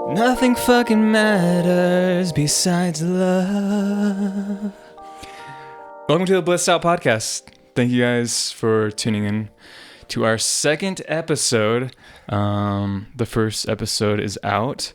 Nothing fucking matters besides love. Welcome to the Blissed Out Podcast. Thank you guys for tuning in to our second episode. The first episode is out,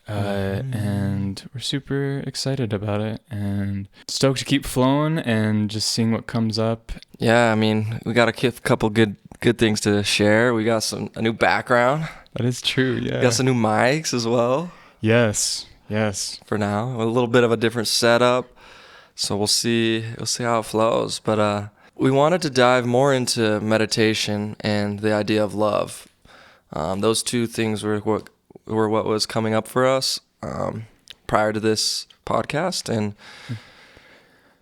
and we're super excited about it and stoked to keep flowing and just seeing what comes up. Yeah, I mean, we got a couple good things to share. We got a new background. That is true, yeah. We got some new mics as well. Yes. For now, a little bit of a different setup. So we'll see how it flows. But we wanted to dive more into meditation and the idea of love. Those two things were what was coming up for us prior to this podcast, and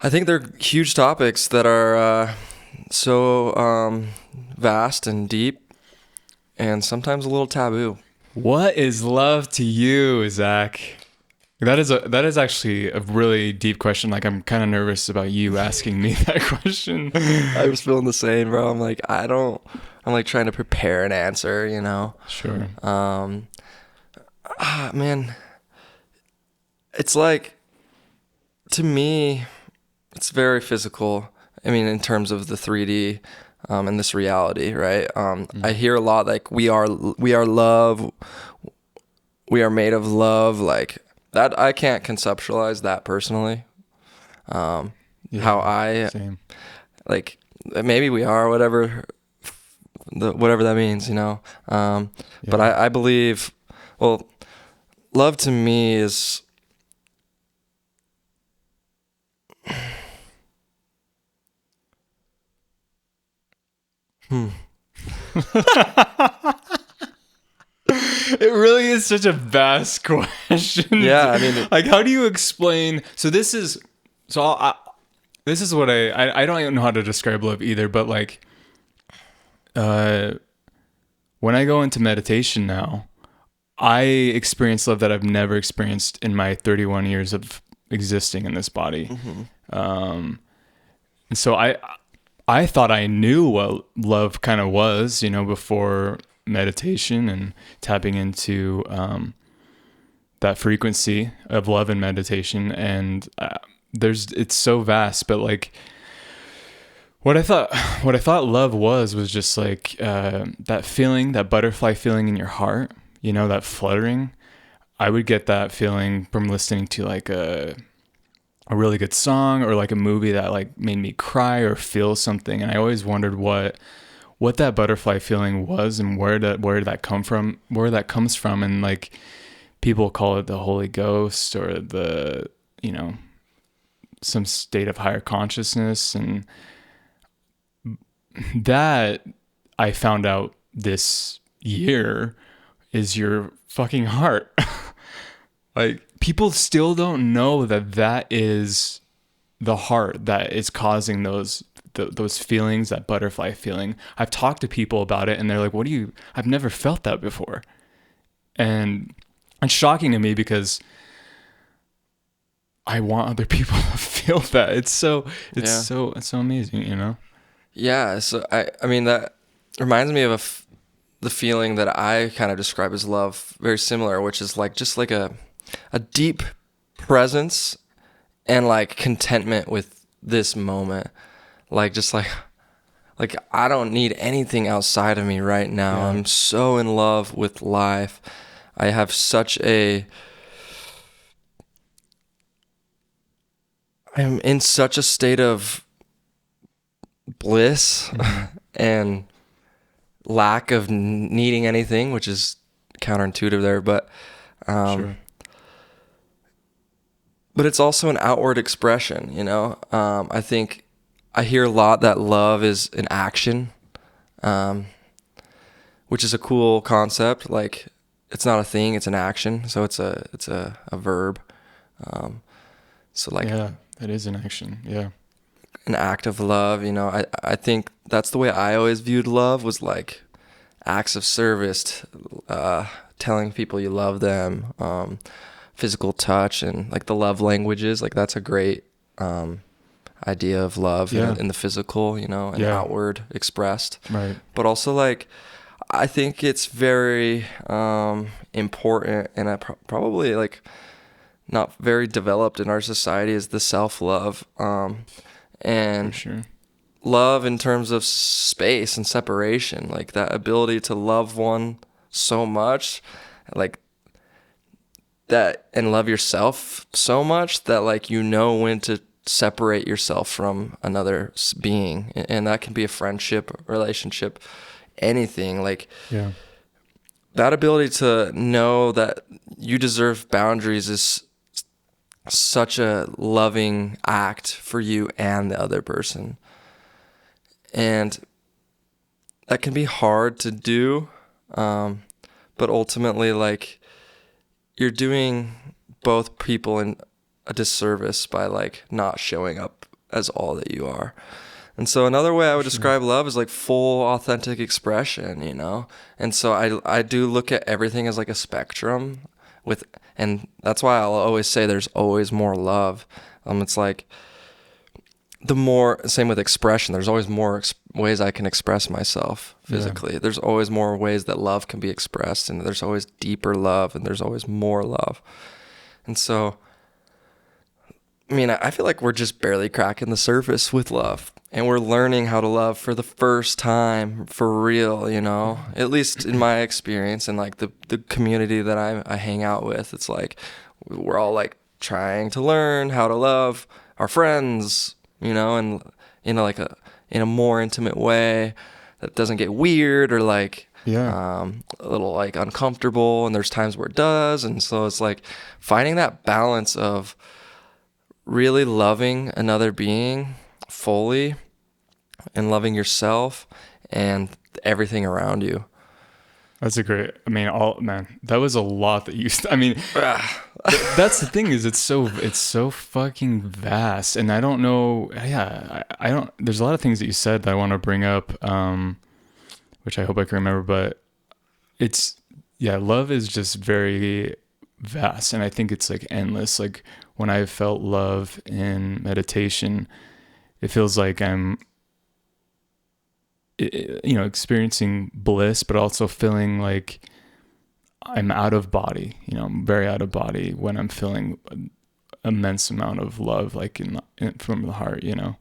I think they're huge topics that are so vast and deep, and sometimes a little taboo. What is love to you, Zach? That is actually a really deep question. Like, I'm kind of nervous about you asking me that question. I was feeling the same, bro. I'm like trying to prepare an answer, you know? Sure. Man, it's like, to me, it's very physical. I mean, in terms of the 3D and this reality, right? I hear a lot like we are love, we are made of love, like that. I can't conceptualize that personally. How I same. like, maybe we are, whatever that means, you know. But I believe, well, love to me is It really is such a vast question. Yeah, I mean, like, how do you explain? This is what I don't even know how to describe love either. But like, when I go into meditation now, I experience love that I've never experienced in my 31 years of existing in this body. And so I thought I knew what love kind of was, you know, before meditation and tapping into that frequency of love and meditation. And it's so vast, but like what I thought love was just like that feeling, that butterfly feeling in your heart, you know, that fluttering. I would get that feeling from listening to like a really good song or like a movie that like made me cry or feel something. And I always wondered what that butterfly feeling was and where that comes from. And like, people call it the Holy Ghost or the, you know, some state of higher consciousness. And that, I found out this year, is your fucking heart. Like, people still don't know that is the heart that is causing those feelings, that butterfly feeling. I've talked to people about it and they're like, I've never felt that before. And it's shocking to me because I want other people to feel that. It's so amazing, you know? Yeah. So I mean, that reminds me of the feeling that I kind of describe as love, very similar, which is like, just like a deep presence and like contentment with this moment. Like, just like I don't need anything outside of me right now. Yeah. I'm so in love with life. I have I'm in such a state of bliss and lack of needing anything, which is counterintuitive there, but sure. But it's also an outward expression, you know. I think I hear a lot that love is an action, which is a cool concept. Like, it's not a thing, it's an action. So it's a verb. So like, yeah, that is an action. Yeah. An act of love, you know. I think that's the way I always viewed love, was like acts of service, telling people you love them, physical touch, and like the love languages. Like, that's a great idea of love in the physical, you know, and outward expressed. Right. But also, like, I think it's very important, and probably like not very developed in our society, is the self-love, For and sure. love in terms of space and separation, like that ability to love one so much, like that, and love yourself so much that like you know when to separate yourself from another being, and that can be a friendship, relationship, anything. Like Yeah. that ability to know that you deserve boundaries is such a loving act for you and the other person. And that can be hard to do, but ultimately, like, you're doing both people in a disservice by like not showing up as all that you are. And so another way I would Sure. describe love is like full authentic expression, you know? And so I do look at everything as like a spectrum with, and that's why I'll always say there's always more love. It's like the more, same with expression, there's always more ways I can express myself physically. Yeah. There's always more ways that love can be expressed, and there's always deeper love, and there's always more love. And so, I mean, I feel like we're just barely cracking the surface with love, and we're learning how to love for the first time for real, you know, at least in my experience and like the community that I hang out with. It's like we're all like trying to learn how to love our friends, you know, and in a more intimate way that doesn't get weird or like Yeah. a little like uncomfortable. And there's times where it does. And so it's like finding that balance of really loving another being fully and loving yourself and everything around you. That's a great, I mean, all, man, that was a lot that you, I mean, that's the thing is it's so fucking vast. And I don't know. Yeah. I don't, there's a lot of things that you said that I want to bring up, which I hope I can remember, but it's, yeah, love is just very vast. And I think it's like endless. Like when I felt love in meditation, it feels like I'm, you know, experiencing bliss, but also feeling like I'm out of body, you know, I'm very out of body when I'm feeling an immense amount of love, like from the heart, you know.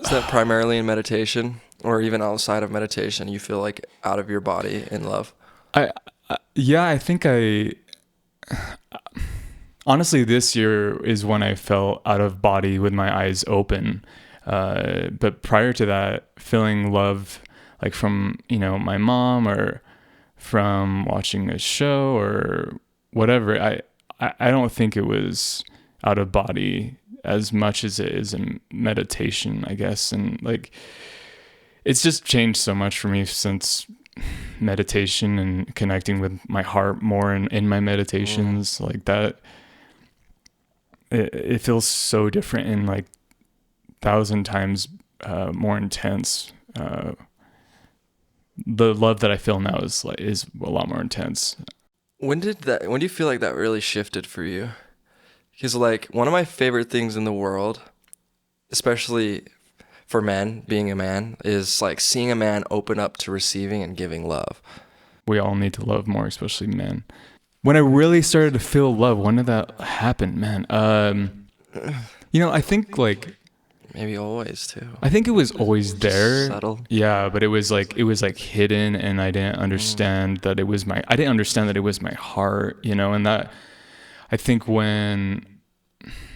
Is that primarily in meditation or even outside of meditation? You feel like out of your body in love? Yeah, I think honestly, this year is when I felt out of body with my eyes open. But prior to that, feeling love like from, you know, my mom or from watching a show or whatever, I don't think it was out of body as much as it is in meditation, I guess. And like, it's just changed so much for me since meditation and connecting with my heart more in my meditations. Like that, it feels so different and like 1,000 times more intense. The love that I feel now is a lot more intense. When do you feel like that really shifted for you? Because like one of my favorite things in the world, especially for men, being a man, is like seeing a man open up to receiving and giving love. We all need to love more, especially men. When I really started to feel love, when did that happen, man? You know, I think like Maybe always too. I think it was always there. Subtle. Yeah, but it was like hidden, and I didn't understand that it was I didn't understand that it was my heart, you know. And that, I think when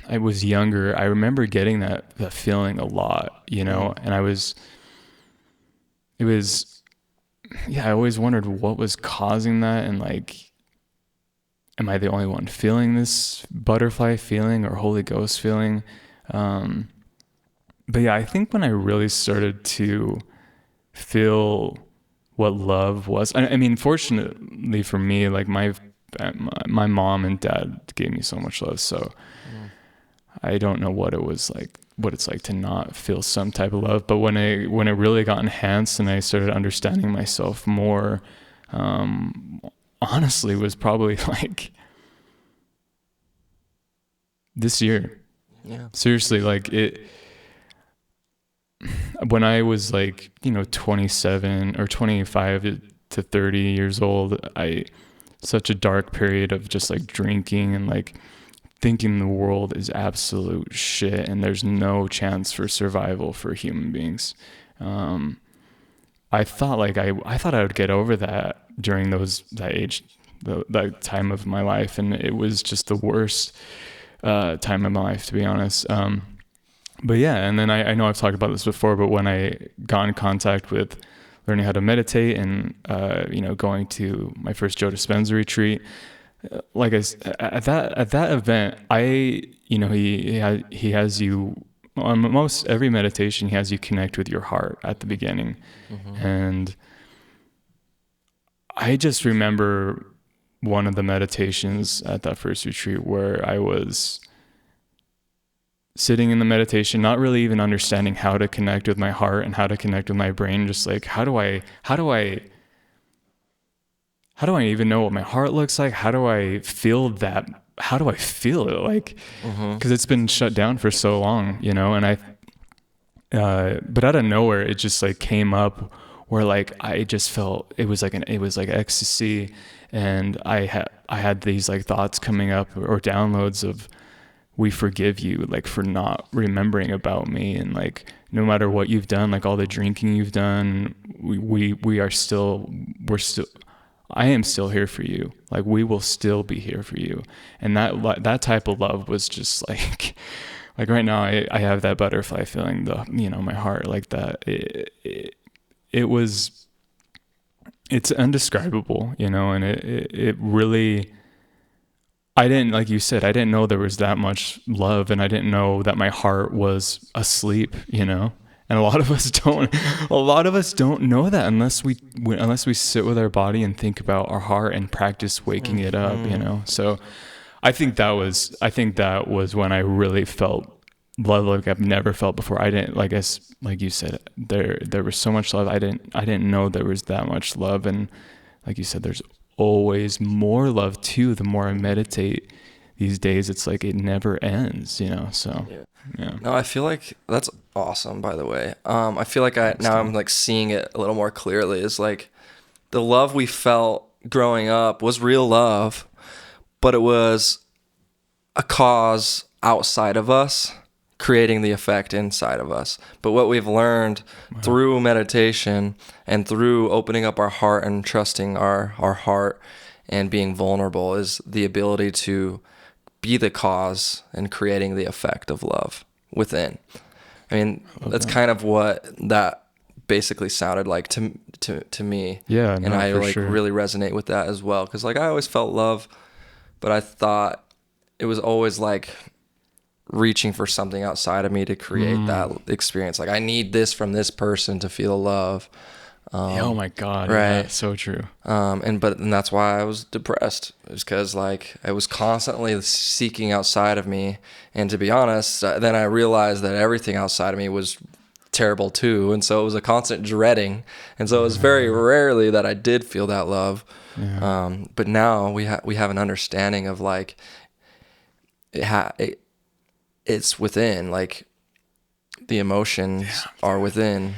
I was younger, I remember getting that feeling a lot, you know. And yeah, I always wondered what was causing that, and like, am I the only one feeling this butterfly feeling or Holy Ghost feeling? But yeah, I think when I really started to feel what love was, I mean, fortunately for me, like my mom and dad gave me so much love, so I don't know what it's like to not feel some type of love. But when it really got enhanced and I started understanding myself more, honestly, was probably like this year. Yeah. Seriously, like it. when I was like, 27 or 25 to 30 years old, such a dark period of just like drinking and like thinking the world is absolute shit and there's no chance for survival for human beings. I thought I thought I would get over that during that time of my life, and it was just the worst time of my life, to be honest. But yeah, and then I know I've talked about this before, but when I got in contact with learning how to meditate and going to my first Joe Dispenza retreat, like at that event, he has you on most every meditation. He has you connect with your heart at the beginning, and I just remember one of the meditations at that first retreat where I was sitting in the meditation, not really even understanding how to connect with my heart and how to connect with my brain. Just like, how do I even know what my heart looks like? How do I feel that? How do I feel it? Like, because it's been shut down for so long, and but out of nowhere, it just like came up where like, I just felt it was like ecstasy. And I had these like thoughts coming up or downloads of, we forgive you like for not remembering about me, and like no matter what you've done, like all the drinking you've done, we're still I am still here for you. Like we will still be here for you. And that type of love was just like like right now I have that butterfly feeling, my heart, like that. It's indescribable, and it really, I didn't, like you said, I didn't know there was that much love, and I didn't know that my heart was asleep, and a lot of us don't know that unless we sit with our body and think about our heart and practice waking it up, So I think that was when I really felt love like I've never felt before. I didn't, like, like you said, there was so much love. I didn't know there was that much love. And like you said, there's always more love too. The more I meditate these days, it's like it never ends, so yeah. No, I feel like that's awesome, by the way. I feel like I'm like seeing it a little more clearly. Is like the love we felt growing up was real love, but it was a cause outside of us creating the effect inside of us. But what we've learned through meditation and through opening up our heart and trusting our heart and being vulnerable is the ability to be the cause and creating the effect of love within. I mean, that's kind of what that basically sounded like to me. Yeah, and I like really resonate with that as well, because like I always felt love, but I thought it was always like reaching for something outside of me to create that experience. Like I need this from this person to feel love. Oh my God. Right. Yeah, so true. And that's why I was depressed. It was because like I was constantly seeking outside of me. And to be honest, then I realized that everything outside of me was terrible too. And so it was a constant dreading. And so it was very rarely that I did feel that love. Yeah. But now we have an understanding of like, it's within, like the emotions are within.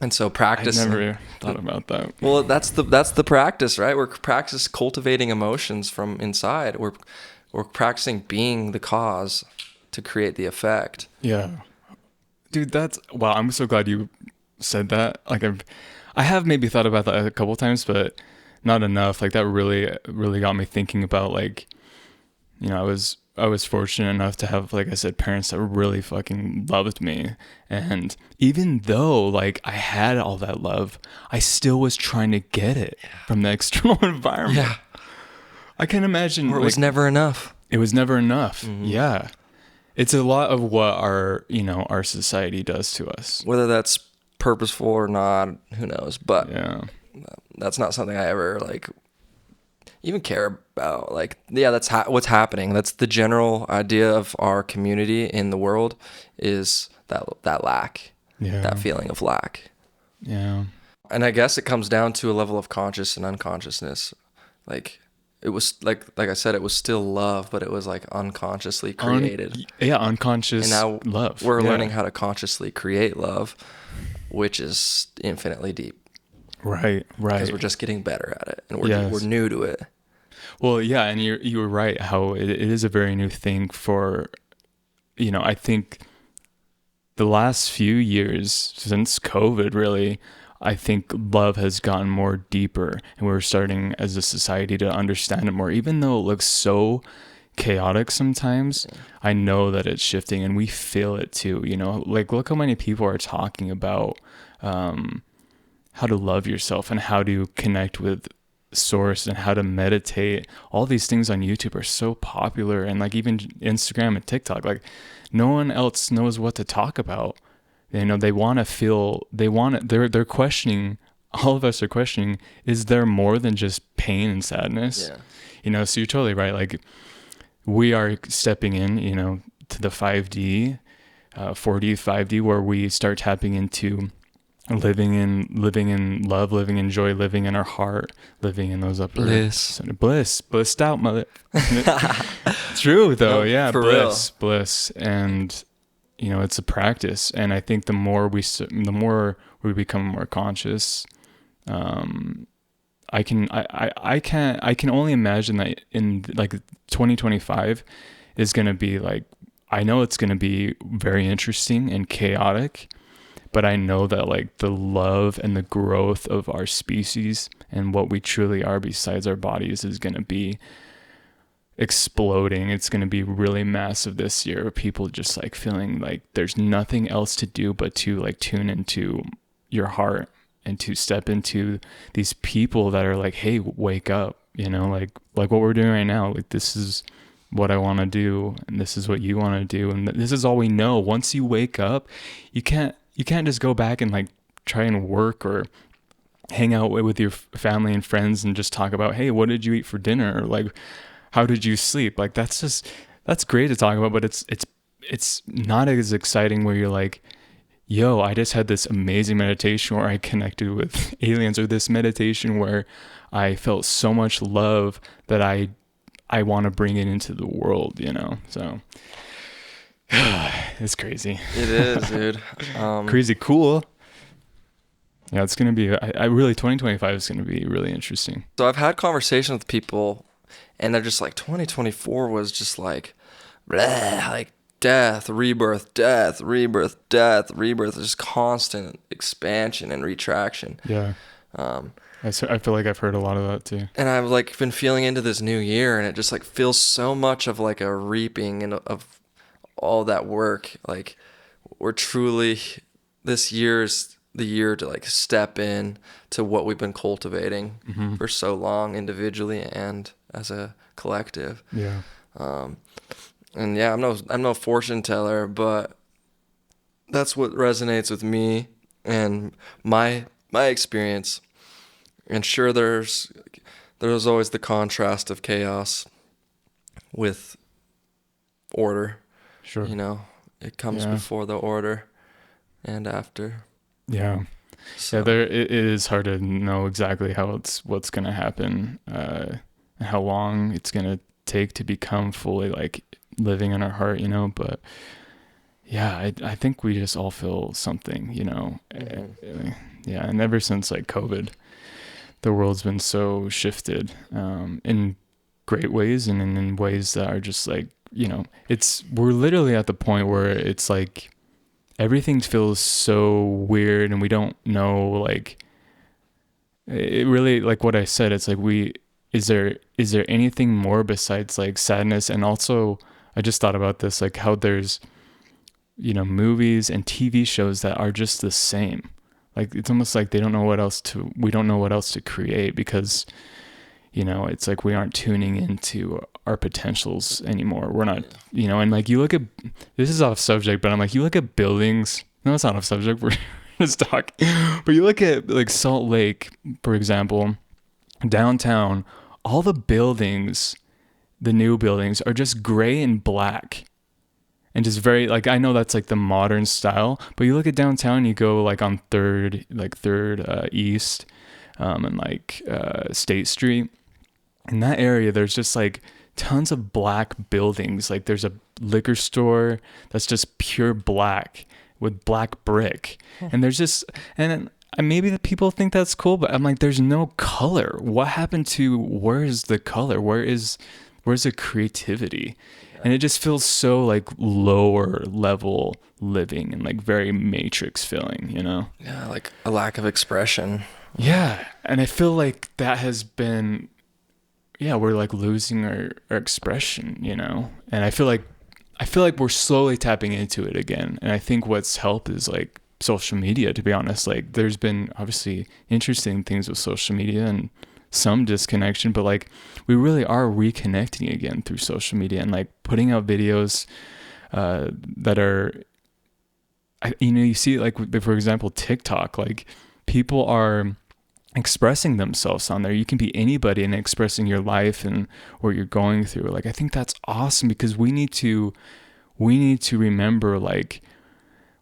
And so practice. I never thought about that. Well, that's the practice, right? We're practice cultivating emotions from inside. We're practicing being the cause to create the effect. Yeah. Dude, wow, I'm so glad you said that. Like I have maybe thought about that a couple times, but not enough. Like that really, really got me thinking about like, I was fortunate enough to have, like I said, parents that really fucking loved me. And even though like I had all that love, I still was trying to get it from the external environment. Yeah. I can imagine. Or it was never enough. It was never enough. Mm-hmm. Yeah. It's a lot of what our society does to us. Whether that's purposeful or not, who knows? But yeah, that's not something I ever like even care about. Like, yeah, that's what's happening. That's the general idea of our community in the world, is that lack, that feeling of lack. Yeah. And I guess it comes down to a level of conscious and unconsciousness. Like it was like I said, it was still love, but it was like unconsciously created. Unconscious. And now love. We're learning how to consciously create love. which is infinitely deep Right, because right. we're just getting better at it and we're Yes. new to it. Well, yeah, and you were right how it is a very new thing for, I think the last few years since COVID, really, I think love has gotten more deeper, and we're starting as a society to understand it more. Even though it looks so chaotic sometimes, I know that it's shifting, and we feel it too. Like look how many people are talking about um, how to love yourself and how to connect with source and how to meditate. All these things on YouTube are so popular, and like even Instagram and TikTok, like no one else knows what to talk about. They want to feel, they're questioning, all of us are questioning, is there more than just pain and sadness? Yeah. So you're totally right. Like we are stepping in, to the 5D, 4D, 5D, where we start tapping into living in love, living in joy, living in our heart, living in those upper blissed out, mother. True though, No, yeah, for real. bliss, and it's a practice, and I think the more we become more conscious, I can only imagine that in like 2025 is going to be like, I know it's going to be very interesting and chaotic, but I know that like the love and the growth of our species and what we truly are besides our bodies is going to be exploding. It's going to be really massive this year. People just like feeling like there's nothing else to do but to like tune into your heart and to step into these people that are like, hey, wake up, like what we're doing right now. Like this is what I want to do, and this is what you want to do, and this is all we know. Once you wake up, you can't just go back and like try and work or hang out with your family and friends and just talk about, hey, what did you eat for dinner, or like how did you sleep? Like that's great to talk about, but it's not as exciting where you're like, yo, I just had this amazing meditation where I connected with aliens, or this meditation where I felt so much love that I want to bring it into the world, so it's crazy. It is, dude. Crazy cool. Yeah, it's going to be, I really, 2025 is going to be really interesting. So I've had conversations with people, and they're just like, 2024 was just like, bleh, like death, rebirth, death, rebirth, death, rebirth. Just constant expansion and retraction. Yeah. I feel like I've heard a lot of that too. And I've like been feeling into this new year, and it just like feels so much of like a reaping and of all that work. Like we're truly, this year's the year to like step in to what we've been cultivating for so long, individually and as a collective. Yeah. And yeah, I'm no fortune teller, but that's what resonates with me and my experience. And sure, there's always the contrast of chaos with order. Sure. It comes before the order and after. Yeah. So. Yeah, it is hard to know exactly what's going to happen, and how long it's going to take to become fully like living in our heart, but yeah, I think we just all feel something, yeah. And ever since like COVID, the world's been so shifted, in great ways and in ways that are just like, we're literally at the point where it's like everything feels so weird, and we don't know, like, it really, like what I said, it's like is there anything more besides like sadness? And also I just thought about this, like how there's, movies and TV shows that are just the same. Like it's almost like we don't know what else to create, because it's like we aren't tuning into our potentials anymore. We're not, and like you look at, this is off subject, but I'm like, you look at buildings. No, it's not off subject. We're just talking. But you look at like Salt Lake, for example, downtown, all the buildings, the new buildings are just gray and black. And just very, like, I know that's like the modern style, but you look at downtown, you go like on third East, and like State Street. In that area, there's just like tons of black buildings. Like there's a liquor store that's just pure black with black brick. And there's just, and maybe the people think that's cool, but I'm like, there's no color. What happened to, where's the color? Where's the creativity? And it just feels so like lower level living and like very matrix feeling, you know? Yeah, like a lack of expression. Yeah. And I feel like that has been, yeah, we're like losing our expression, you know? And I feel like we're slowly tapping into it again. And I think what's helped is like social media, to be honest. Like there's been obviously interesting things with social media and some disconnection, but like we really are reconnecting again through social media and like putting out videos that are, you know, you see like, for example, TikTok, like people are expressing themselves on there. You can be anybody and expressing your life and what you're going through. Like I think that's awesome, because we need to remember, like,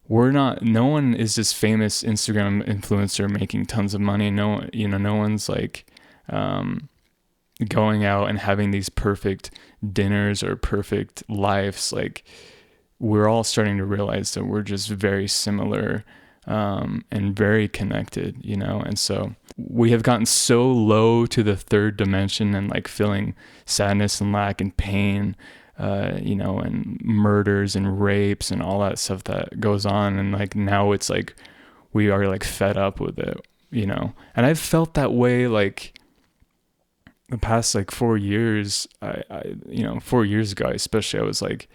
no one is this famous Instagram influencer making tons of money. No one's like going out and having these perfect dinners or perfect lives. Like we're all starting to realize that we're just very similar and very connected, you know? And so we have gotten so low to the third dimension and like feeling sadness and lack and pain, you know, and murders and rapes and all that stuff that goes on. And like now it's like we are like fed up with it, you know? And I've felt that way like the past like 4 years. I 4 years ago especially, I was like,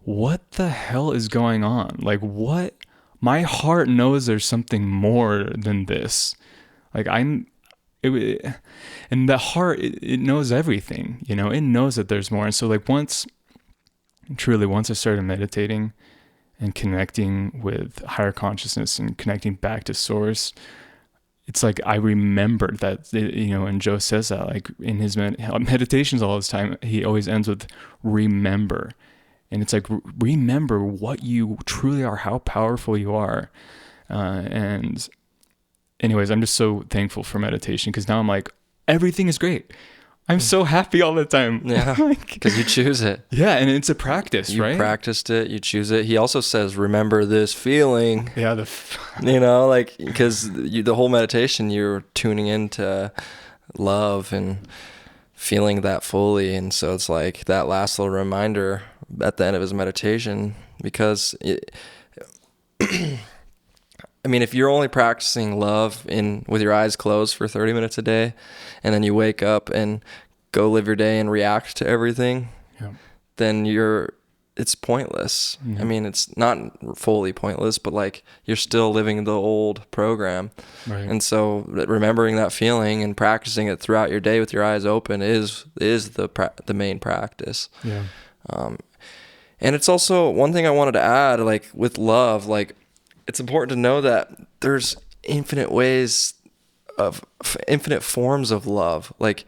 what the hell is going on? Like what? My heart knows there's something more than this. Like and the heart, it knows everything, you know, it knows that there's more. And so like once I started meditating and connecting with higher consciousness and connecting back to source, it's like I remembered that, you know, and Joe says that like in his meditations all this time, he always ends with remember. And it's like, remember what you truly are, how powerful you are. And anyways, I'm just so thankful for meditation, because now I'm like, everything is great. I'm so happy all the time. Yeah, because you choose it. Yeah, and it's a practice, right? You practiced it, you choose it. He also says, remember this feeling. Yeah, you know, like, because the whole meditation, you're tuning into love and feeling that fully. And so it's like that last little reminder at the end of his meditation, because I mean, if you're only practicing love with your eyes closed for 30 minutes a day, and then you wake up and go live your day and react to everything, yeah, then it's pointless. Mm-hmm. I mean, it's not fully pointless, but like you're still living the old program. Right. And so remembering that feeling and practicing it throughout your day with your eyes open is the main practice. Yeah. And it's also one thing I wanted to add, like with love, like it's important to know that there's infinite forms of love. Like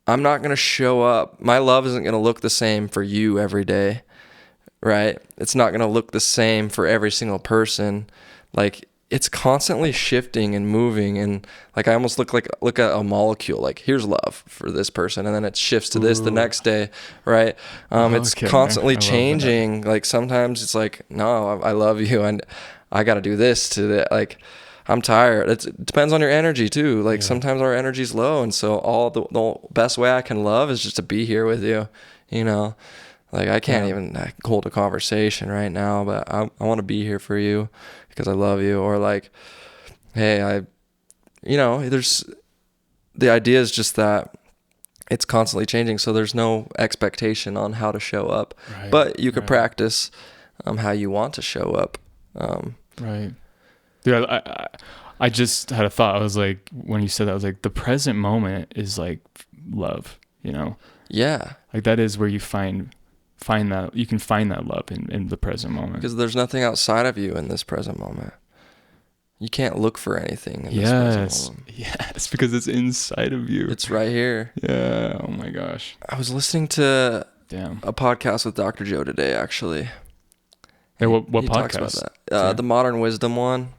I'm not going to show up. My love isn't going to look the same for you every day, right? It's not going to look the same for every single person. Like it's constantly shifting and moving, and like I almost look at a molecule. Like here's love for this person, and then it shifts to this the next day, right? It's constantly changing. Like sometimes it's like, no, I love you, and I got to do this to that. Like I'm tired. It depends on your energy too. Like sometimes our energy's low, and so the best way I can love is just to be here with you. You know, like I can't even hold a conversation right now, but I want to be here for you because I love you. Or like, hey, there's the idea is just that it's constantly changing, so there's no expectation on how to show up, but you could practice how you want to show up. Right. Dude, I just had a thought. I was like, when you said that, I was like, the present moment is like love, you know? Yeah. Like that is where you find that, you can find that love in the present moment. Because there's nothing outside of you in this present moment. You can't look for anything in this present moment. Yes, because it's inside of you. It's right here. Yeah, oh my gosh. I was listening to a podcast with Dr. Joe today, actually. Hey, what he podcast? Talks about that. The Modern Wisdom one.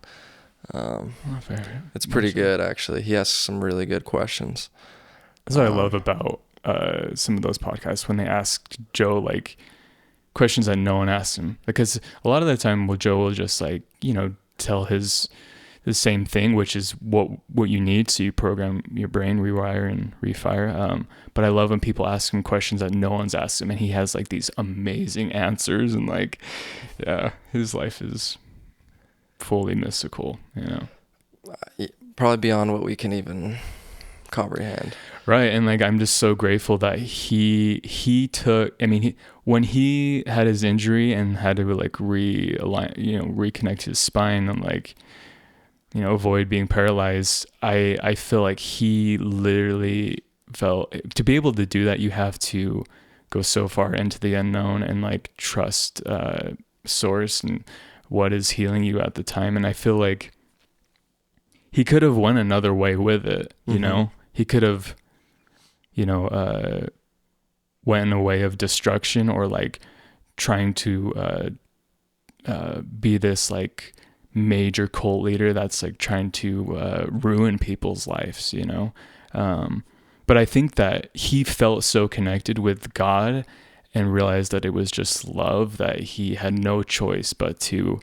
It's pretty good, actually. He asks some really good questions. That's what I love about some of those podcasts, when they ask Joe like questions that no one asks him. Because a lot of the time, Joe will just like, tell the same thing, which is what you need. So you program your brain, rewire and refire. But I love when people ask him questions that no one's asked him, and he has like these amazing answers. And like, yeah, his life is fully mystical. Probably beyond what we can even comprehend. Right. And like, I'm just so grateful that he took, when he had his injury and had to like realign, reconnect his spine and like, avoid being paralyzed, I feel like he literally felt, to be able to do that, you have to go so far into the unknown and like trust source and what is healing you at the time. And I feel like he could have went another way with it, he could have, went in a way of destruction or like trying to be this like major cult leader that's like trying to ruin people's lives, but I think that he felt so connected with God and realized that it was just love, that he had no choice but to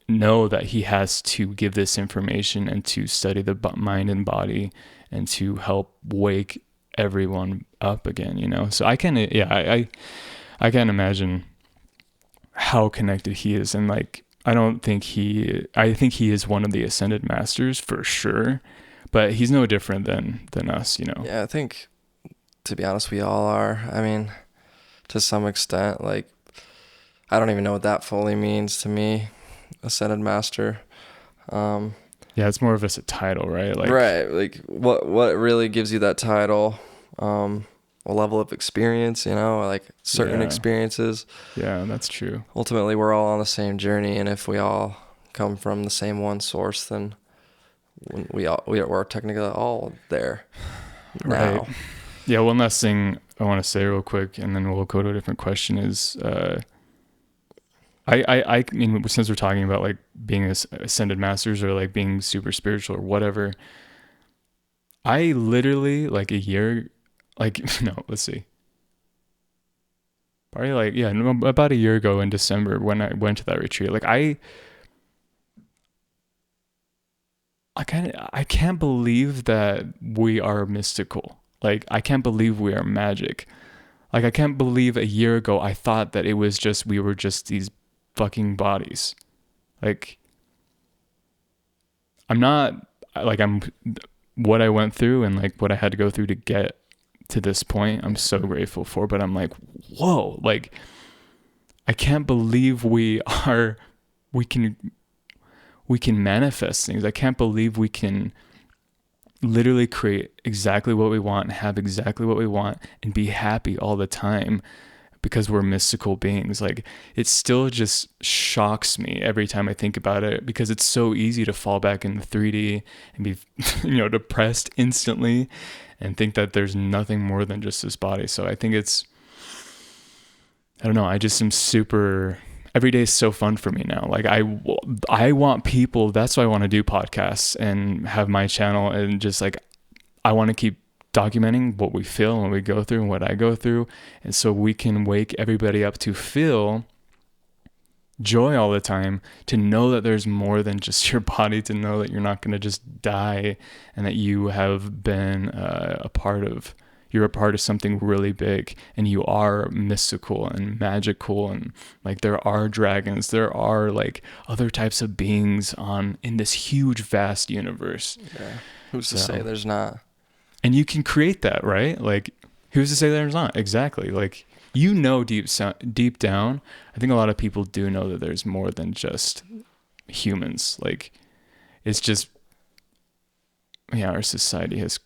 know that he has to give this information and to study the mind and body and to help wake everyone up again, so I can I can't imagine how connected he is. And like, I think he is one of the ascended masters for sure, but he's no different than us. Yeah, I think, to be honest, we all are. I mean, to some extent, like, I don't even know what that fully means to me, ascended master. Yeah, it's more of just a title, right? Like, right. Like, what really gives you that title? A level of experience, like certain experiences. Yeah, that's true. Ultimately, we're all on the same journey, and if we all come from the same one source, then we're technically all there now. Right. Yeah, one last thing I want to say real quick, and then we'll go to a different question, is I mean, since we're talking about like being ascended masters or like being super spiritual or whatever, I literally like a year, like, no, let's see. Probably like, yeah, about a year ago in December when I went to that retreat, like I can't believe that we are mystical. Like, I can't believe we are magic. Like, I can't believe a year ago I thought that it was just, we were just these fucking bodies. Like, I'm what I went through and like what I had to go through to get to this point, I'm so grateful for, but I'm like, whoa, like, I can't believe we can manifest things. I can't believe we can literally create exactly what we want, have exactly what we want, and be happy all the time because we're mystical beings. Like, it still just shocks me every time I think about it, because it's so easy to fall back in the 3D and be, depressed instantly and think that there's nothing more than just this body. So I think I don't know. I just am super, every day is so fun for me now. Like, I want people, that's why I want to do podcasts and have my channel, and just like, I want to keep documenting what we feel and what we go through and what I go through. And so we can wake everybody up to feel joy all the time, to know that there's more than just your body, to know that you're not going to just die, and that you have been you're a part of something really big, and you are mystical and magical, and like, there are dragons, there are like other types of beings in this huge vast universe. Yeah. Who's to say there's not? And you can create that, right? Like, who's to say there's not? Exactly. Like, deep down, I think a lot of people do know that there's more than just humans. Like, it's just, yeah, our society has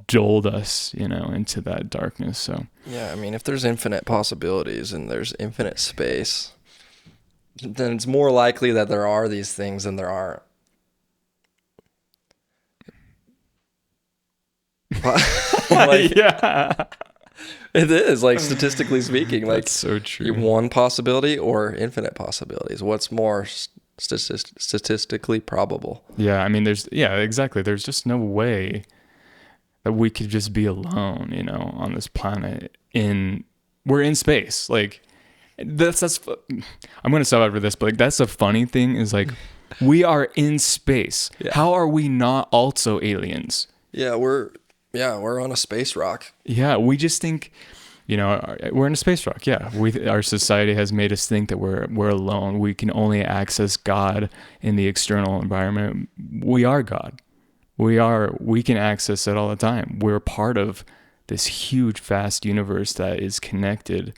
dulled us, into that darkness. So yeah, I mean, if there's infinite possibilities and there's infinite space, then it's more likely that there are these things than there aren't. Like, yeah, it is, like, statistically speaking, like, that's so true. One possibility or infinite possibilities. What's more statistically probable? Yeah, I mean, exactly. There's just no way that we could just be alone, on this planet in we're in space. Like that's I'm gonna stop after this, but like that's the funny thing is like we are in space. Yeah. How are we not also aliens? Yeah, we're on a space rock. Yeah, we just think, we're in a space rock. Yeah, our society has made us think that we're alone. We can only access God in the external environment. We are God. We can access it all the time. We're part of this huge, vast universe that is connected.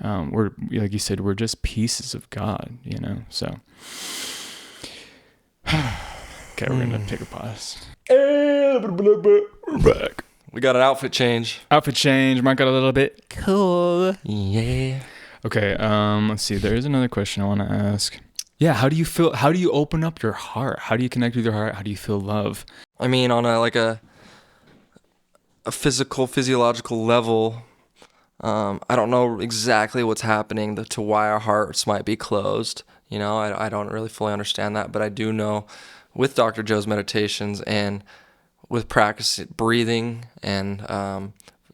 We're, like you said, we're just pieces of God, so. Okay, we're gonna take a pause. We're back. We got an outfit change. Outfit change. Mark got a little bit cool. Yeah. Okay, let's see. There is another question I want to ask. Yeah, how do you feel? How do you open up your heart? How do you connect with your heart? How do you feel love? I mean, on a physiological level, I don't know exactly what's happening to why our hearts might be closed. I don't really fully understand that, but I do know with Dr. Joe's meditations and with practice breathing and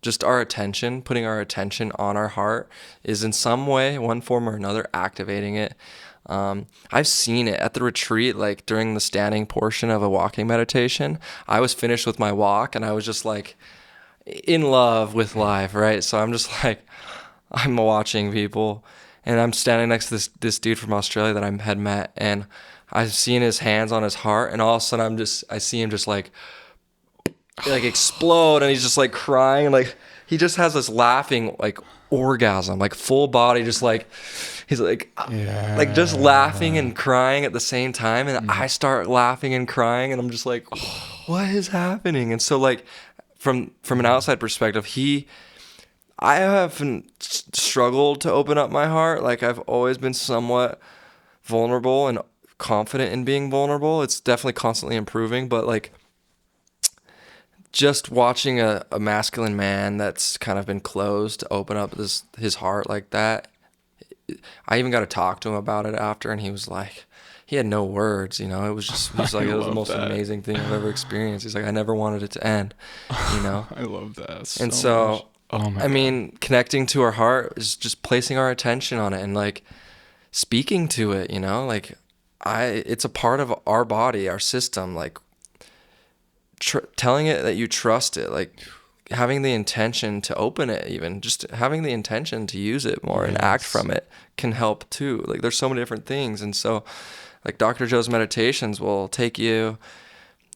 just our attention, putting our attention on our heart is in some way, one form or another, activating it. I've seen it at the retreat, like during the standing portion of a walking meditation. I was finished with my walk and I was just like in love with life, right? So I'm just like, I'm watching people and I'm standing next to this dude from Australia that I had met, and I've seen his hands on his heart, and all of a sudden I see him just like explode, and he's just like crying, and like he just has this laughing like orgasm, like full body, just like he's like like just laughing and crying at the same time, and I start laughing and crying, and I'm just like, what is happening? And so like from an outside perspective, I haven't struggled to open up my heart. Like I've always been somewhat vulnerable and confident in being vulnerable. It's definitely constantly improving, but like just watching a masculine man that's kind of been closed to open up his heart like that. I even got to talk to him about it after, and he was like, he had no words, it was just, he's like, it was the most amazing thing I've ever experienced. He's like, I never wanted it to end, I love that. And so much. Oh my I mean, connecting to our heart is just placing our attention on it and like speaking to it, like it's a part of our body, our system, like telling it that you trust it, like having the intention to open it, even just having the intention to use it more and act from it can help too. Like there's so many different things. And so like Dr. Joe's meditations will take you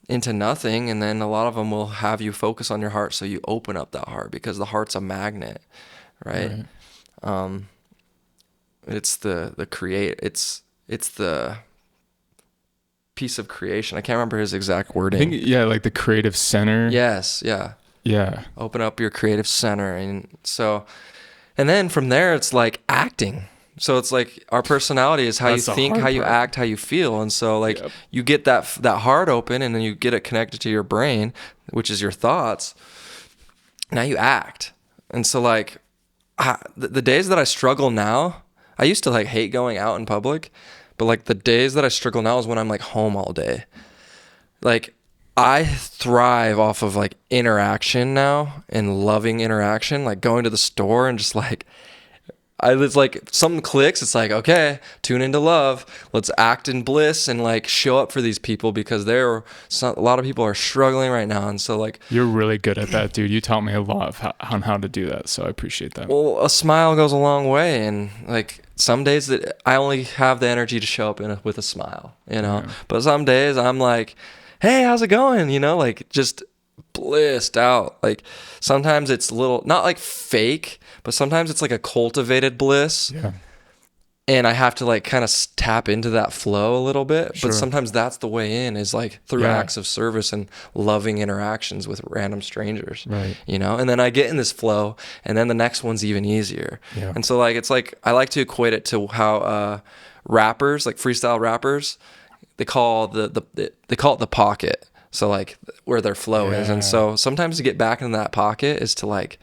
into nothing, and then a lot of them will have you focus on your heart, so you open up that heart, because the heart's a magnet, right? It's the piece of creation. I can't remember his exact wording. I think, like the creative center. Yes, yeah. Open up your creative center, and then from there it's like acting. So it's like our personality is how you think, how you act, how you feel. And so like you get that heart open, and then you get it connected to your brain, which is your thoughts. Now you act. And so like the days that I struggle now, I used to like hate going out in public, but like the days that I struggle now is when I'm like home all day. Like I thrive off of like interaction now, and loving interaction, like going to the store and just like, it's like something clicks. It's like, okay, tune into love. Let's act in bliss and like show up for these people, because a lot of people are struggling right now. And so like, you're really good at that, dude. You taught me a lot on how to do that. So I appreciate that. Well, a smile goes a long way. And like some days that I only have the energy to show up with a smile, but some days I'm like, hey, how's it going? Like just blissed out. Like sometimes it's a little, not like fake, but sometimes it's like a cultivated bliss. Yeah. And I have to like kind of tap into that flow a little bit. Sure. But sometimes that's the way in, is like through acts of service and loving interactions with random strangers, right? And then I get in this flow, and then the next one's even easier. Yeah. And so like, it's like, I like to equate it to how rappers, like freestyle rappers, they call it the pocket. So like where their flow is. And so sometimes to get back in that pocket is to like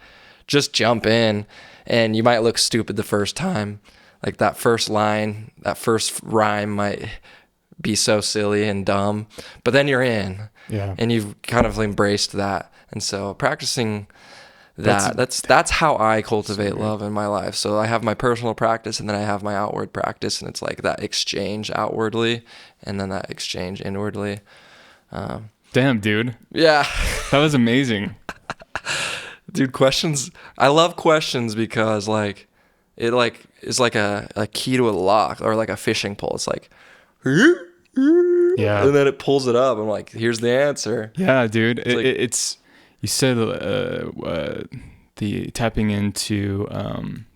just jump in, and you might look stupid the first time. Like that first line, that first rhyme might be so silly and dumb, but then you're in, and you've kind of embraced that. And so practicing That's how I cultivate Sweet. love in my life. So I have my personal practice, and then I have my outward practice, and it's like that exchange outwardly and then that exchange inwardly. Damn, dude. Yeah. That was amazing. Dude, questions. I love questions because like it like is like a key to a lock or like a fishing pole. It's like Yeah. and then it pulls it up. I'm like, here's the answer. Yeah, dude. It's like, You said the tapping into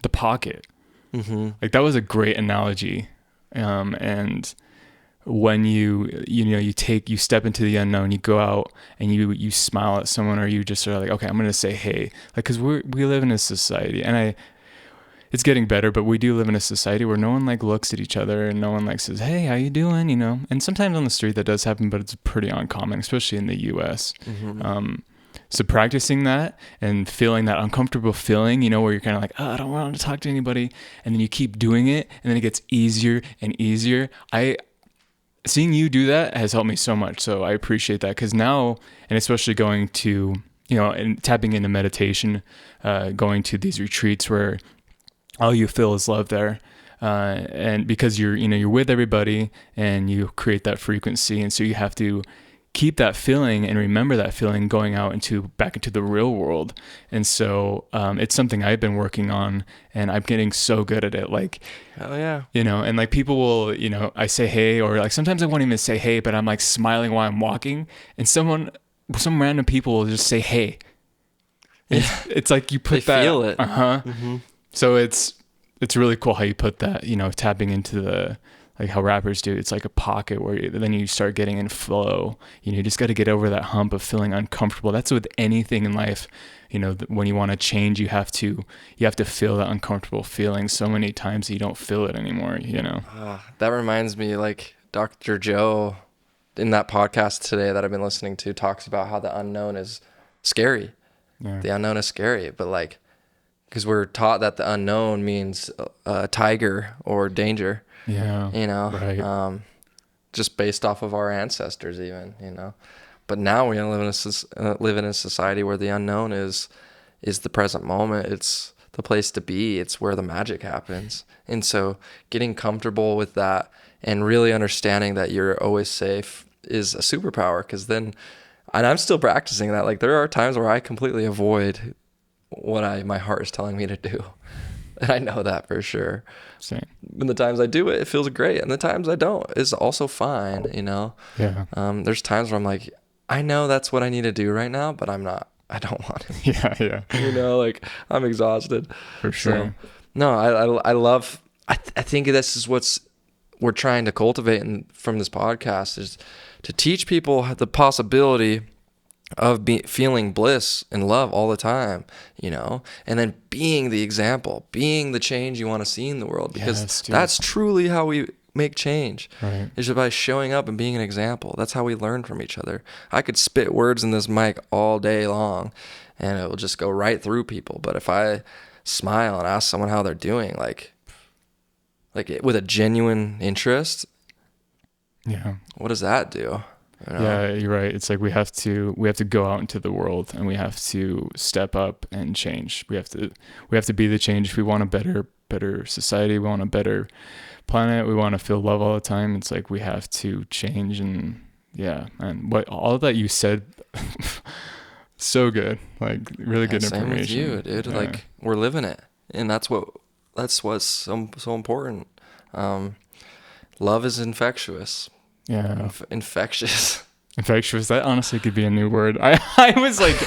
the pocket. mm-hmm. Like that was a great analogy. And when you step into the unknown, you go out and you smile at someone, or you just are like, okay, I'm gonna say hey, like, because we live in a society, and it's getting better, but we do live in a society where no one like looks at each other and no one like says, hey, how you doing? And sometimes on the street that does happen, but it's pretty uncommon, especially in the US. Mm-hmm. So practicing that and feeling that uncomfortable feeling, where you're kind of like, oh, I don't want to talk to anybody. And then you keep doing it, and then it gets easier and easier. Seeing you do that has helped me so much. So I appreciate that, because now, and especially going to, and tapping into meditation, going to these retreats where all you feel is love there. And because you're with everybody and you create that frequency. And so you have to keep that feeling and remember that feeling going out back into the real world. And so it's something I've been working on, and I'm getting so good at it. Like, Oh yeah. and like people will, I say hey, or like sometimes I won't even say hey, but I'm like smiling while I'm walking, and some random people will just say hey. It's like you put They that. feel it. Mm-hmm. So it's really cool how you put that, tapping into the, like how rappers do. It's like a pocket where then you start getting in flow. You just got to get over that hump of feeling uncomfortable. That's with anything in life. When you want to change, you have to feel that uncomfortable feeling so many times that you don't feel it anymore. That reminds me, like Dr. Joe in that podcast today that I've been listening to talks about how the unknown is scary. Yeah. The unknown is scary, but like, because we're taught that the unknown means tiger or danger. Yeah. Right. Just based off of our ancestors, even. But now we live in a society where the unknown is the present moment. It's the place to be. It's where the magic happens. And so, getting comfortable with that and really understanding that you're always safe is a superpower. Because then, and I'm still practicing that. Like, there are times where I completely avoid what my heart is telling me to do. And I know that for sure. Same. And the times I do it, it feels great. And the times I don't is also fine, Yeah. There's times where I'm like, I know that's what I need to do right now, but I don't want to. Yeah. Like I'm exhausted. For sure. So, no, I love, I think this is we're trying to cultivate from this podcast, is to teach people the possibility of feeling bliss and love all the time, and then being the example, being the change you want to see in the world, because that's truly how we make change. Right. It's just by showing up and being an example. That's how we learn from each other. I could spit words in this mic all day long and it will just go right through people. But if I smile and ask someone how they're doing, like with a genuine interest, Yeah. what does that do? Yeah, you're right. It's like we have to go out into the world, and we have to step up and change. We have to be the change. If we want a better society, we want a better planet, we want to feel love all the time. It's like we have to change. And and what all that you said, so good. Like really good information. Same with you, dude. Yeah. Like we're living it, and that's what's so important. Love is infectious. Yeah. Infectious. Infectious. That honestly could be a new word. I was like,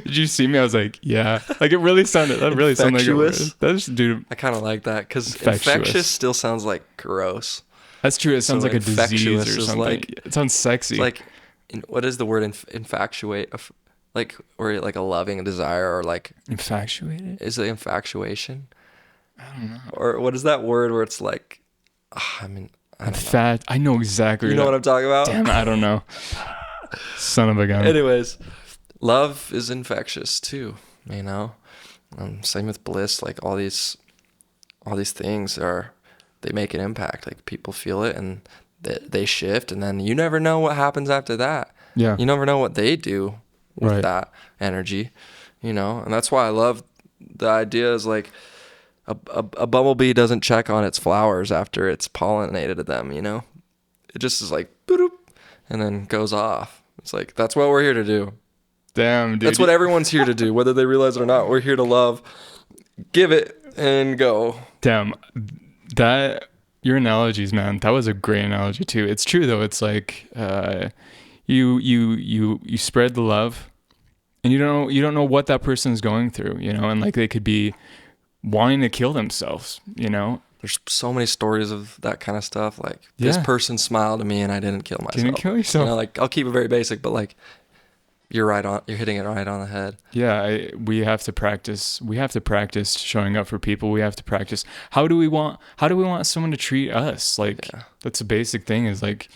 did you see me? I was like, yeah. Like it really sounded like a word. That's, dude. I kind of like that, because infectious still sounds like gross. That's true. It sounds like a disease or something. Like, it sounds sexy. It's like, what is the word infatuate? Like, or like a loving desire, or like infatuated? Is it infatuation? I don't know. Or what is that word where it's like, I don't know. I know exactly. You know what I'm talking about? Damn, I don't know. Son of a gun. Anyways, love is infectious too. Same with bliss. Like all these things they make an impact. Like people feel it and they shift, and then you never know what happens after that. Yeah. You never know what they do with that energy. And that's why I love the idea is like a bumblebee doesn't check on its flowers after it's pollinated them, It just is like, boop, and then goes off. It's like, that's what we're here to do. Damn, dude. That's what everyone's here to do, whether they realize it or not. We're here to love, give it, and go. Damn, your analogies, man. That was a great analogy too. It's true though. It's like you spread the love, and you don't know what that person's going through, and like they could be wanting to kill themselves, There's so many stories of that kind of stuff. Like this person smiled at me and I didn't kill myself. Didn't kill yourself. Like I'll keep it very basic, but like you're hitting it right on the head. Yeah, we have to practice. We have to practice showing up for people. We have to practice. How do we want someone to treat us? Like that's a basic thing. Is like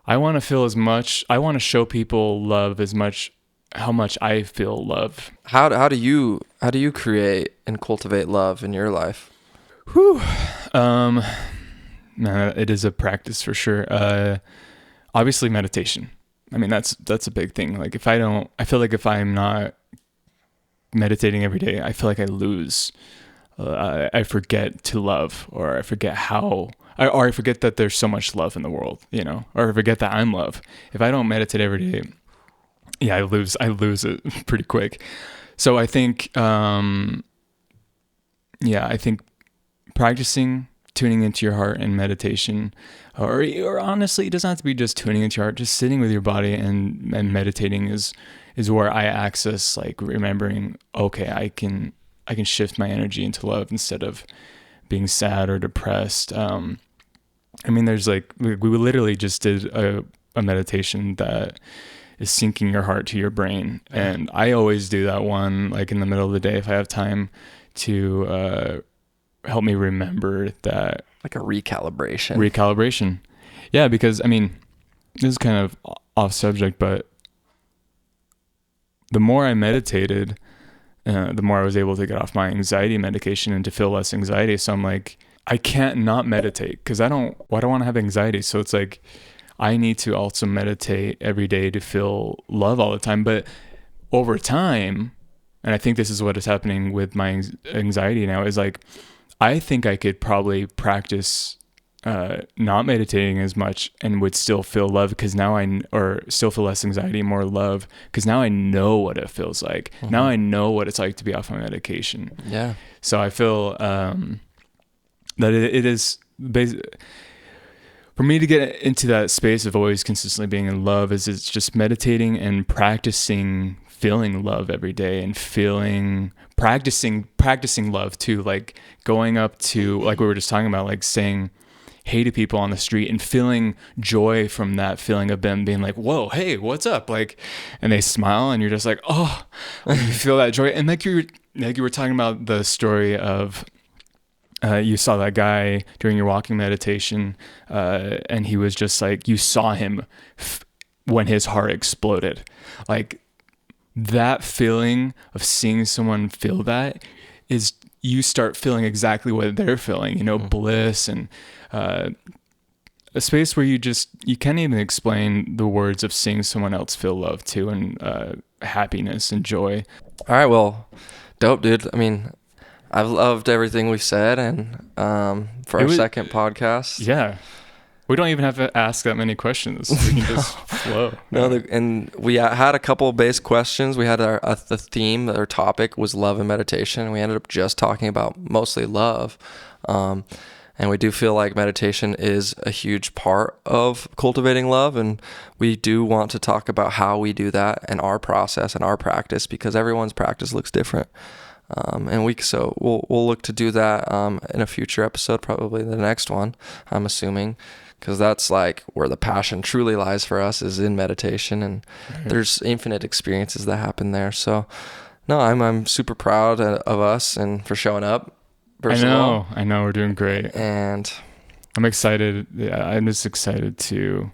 I want to show people love as much how much I feel love. How do you create and cultivate love in your life? Whew. Man, it is a practice for sure. Obviously meditation. I mean, that's a big thing. Like I feel like if I'm not meditating every day, I feel like I lose. I forget to love, or I forget or I forget that there's so much love in the world, or I forget that I'm love. If I don't meditate every day, I lose it pretty quick. So I think, I think practicing tuning into your heart and meditation, or honestly, it doesn't have to be just tuning into your heart, just sitting with your body and meditating is where I access like remembering, okay, I can shift my energy into love instead of being sad or depressed. I mean, there's like, we literally just did a meditation that is syncing your heart to your brain. And I always do that one, like in the middle of the day, if I have time to help me remember that. Like a recalibration. Yeah, because I mean, this is kind of off subject, but the more I meditated, the more I was able to get off my anxiety medication and to feel less anxiety. So I'm like, I can't not meditate because I don't want to have anxiety. So it's like, I need to also meditate every day to feel love all the time. But over time, and I think this is what is happening with my anxiety now, is like, I think I could probably practice not meditating as much and would still feel love or still feel less anxiety, more love, because now I know what it feels like. Mm-hmm. Now I know what it's like to be off my medication. Yeah. So I feel that it is for me to get into that space of always consistently being in love it's just meditating and practicing feeling love every day and practicing love too, like going up to, like we were just talking about, like saying hey to people on the street and feeling joy from that feeling of them being like, whoa, hey, what's up? Like, and they smile and you're just like, oh, you feel that joy. And like you were talking about the story of you saw that guy during your walking meditation, and he was just like, you saw him when his heart exploded. Like that feeling of seeing someone feel that is, you start feeling exactly what they're feeling, bliss and a space where you can't even explain the words of seeing someone else feel love too, and happiness and joy. All right, well, dope, dude. I mean, I've loved everything we've said, and for our second podcast. Yeah. We don't even have to ask that many questions. We can just flow. And we had a couple of base questions. We had the theme, our topic was love and meditation. We ended up just talking about mostly love. And we do feel like meditation is a huge part of cultivating love. And we do want to talk about how we do that and our process and our practice, because everyone's practice looks different. So we'll look to do that in a future episode, probably the next one, I'm assuming, because that's like where the passion truly lies for us, is in meditation, and there's infinite experiences that happen there. So no, I'm super proud of us and for showing up. I know we're doing great, and I'm excited. Yeah, I'm just excited to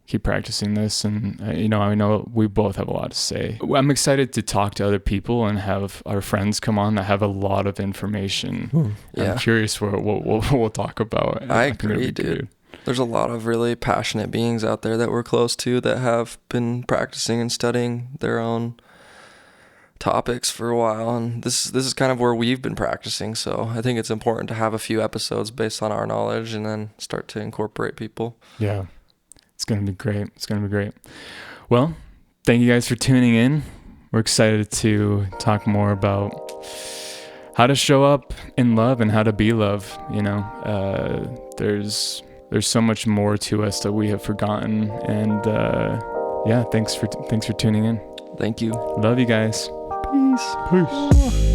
keep practicing this, and I know we both have a lot to say. I'm excited to talk to other people and have our friends come on that have a lot of information. Yeah. I'm curious what we'll talk about. I agree, dude. There's a lot of really passionate beings out there that we're close to that have been practicing and studying their own topics for a while, and this is kind of where we've been practicing. So I think it's important to have a few episodes based on our knowledge, and then start to incorporate people. Yeah, it's gonna be great. It's gonna be great. Well, thank you guys for tuning in. We're excited to talk more about how to show up in love and how to be love. You know, there's so much more to us that we have forgotten, and yeah, thanks for tuning in. Thank you. Love you guys. Peace. Peace.